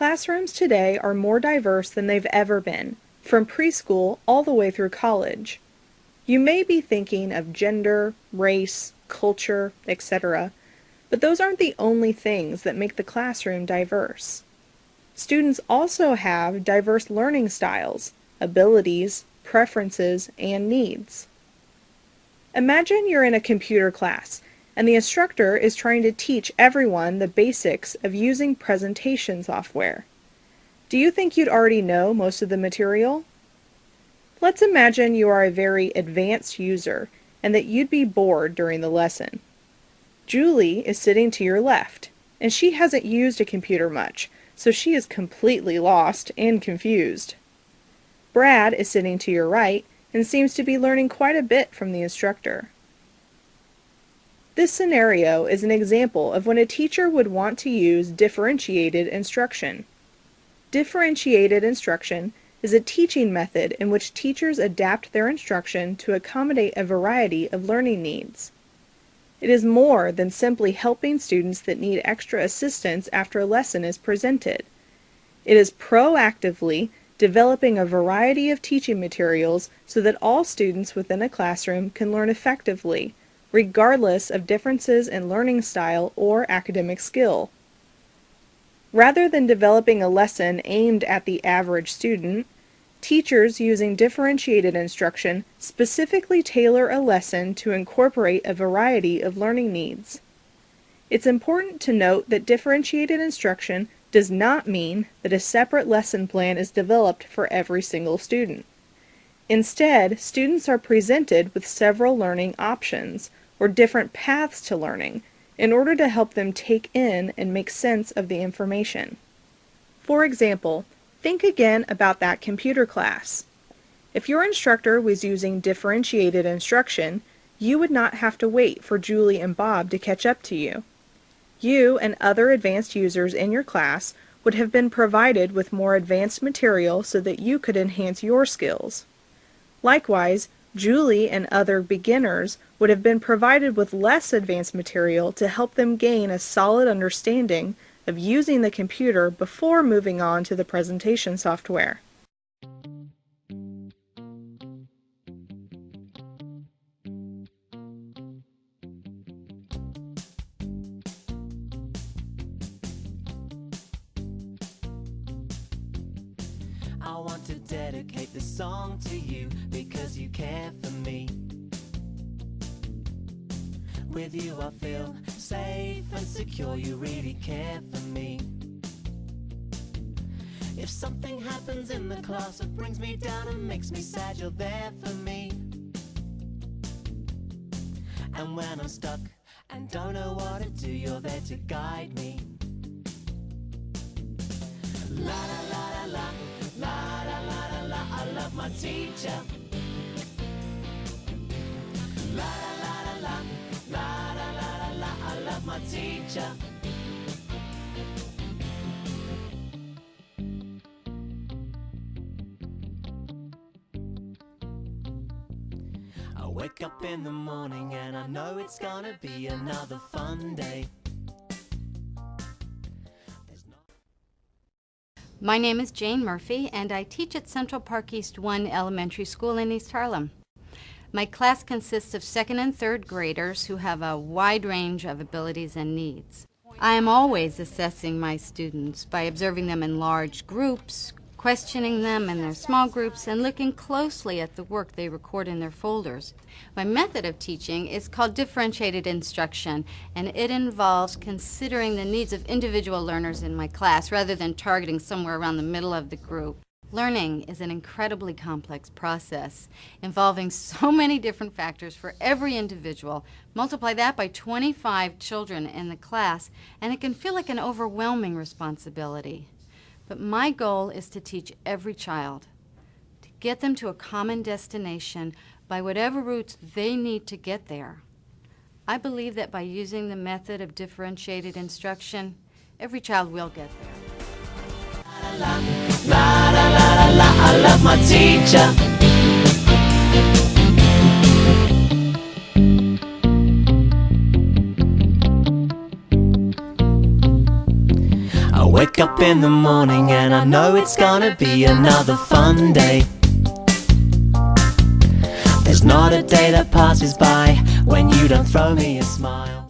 Classrooms today are more diverse than they've ever been, from preschool all the way through college. You may be thinking of gender, race, culture, etc., but those aren't the only things that make the classroom diverse. Students also have diverse learning styles, abilities, preferences, and needs. Imagine you're in a computer class, and the instructor is trying to teach everyone the basics of using presentation software. Do you think you'd already know most of the material? Let's imagine you are a very advanced user and that you'd be bored during the lesson. Julie is sitting to your left, and she hasn't used a computer much, so she is completely lost and confused. Brad is sitting to your right and seems to be learning quite a bit from the instructor. This scenario is an example of when a teacher would want to use differentiated instruction. Differentiated instruction is a teaching method in which teachers adapt their instruction to accommodate a variety of learning needs. It is more than simply helping students that need extra assistance after a lesson is presented. It is proactively developing a variety of teaching materials so that all students within a classroom can learn effectively, regardless of differences in learning style or academic skill. Rather than developing a lesson aimed at the average student, teachers using differentiated instruction specifically tailor a lesson to incorporate a variety of learning needs. It's important to note that differentiated instruction does not mean that a separate lesson plan is developed for every single student. Instead, students are presented with several learning options, or different paths to learning, in order to help them take in and make sense of the information. For example, think again about that computer class. If your instructor was using differentiated instruction, you would not have to wait for Julie and Bob to catch up to you. You and other advanced users in your class would have been provided with more advanced material so that you could enhance your skills. Likewise, Julie and other beginners would have been provided with less advanced material to help them gain a solid understanding of using the computer before moving on to the presentation software. I want to dedicate this song to you because you care for me. With you I feel safe and secure, you really care for me. If something happens in the class that brings me down and makes me sad, you're there for me. And when I'm stuck and don't know what to do, you're there to guide me. La la la la la, la la la la la, I love my teacher. La la la la la, la la la la la, I love my teacher. I wake up in the morning and I know it's gonna be another fun day. My name is Jane Murphy, and I teach at Central Park East 1 Elementary School in East Harlem. My class consists of second and third graders who have a wide range of abilities and needs. I am always assessing my students by observing them in large groups, questioning them in their small groups, and looking closely at the work they record in their folders. My method of teaching is called differentiated instruction, and it involves considering the needs of individual learners in my class rather than targeting somewhere around the middle of the group. Learning is an incredibly complex process involving so many different factors for every individual. Multiply that by 25 children in the class, and it can feel like an overwhelming responsibility. But my goal is to teach every child, to get them to a common destination by whatever routes they need to get there. I believe that by using the method of differentiated instruction, every child will get there. La la la la la, I love my teacher. I wake up in the morning and I know it's gonna be another fun day. There's not a day that passes by when you don't throw me a smile.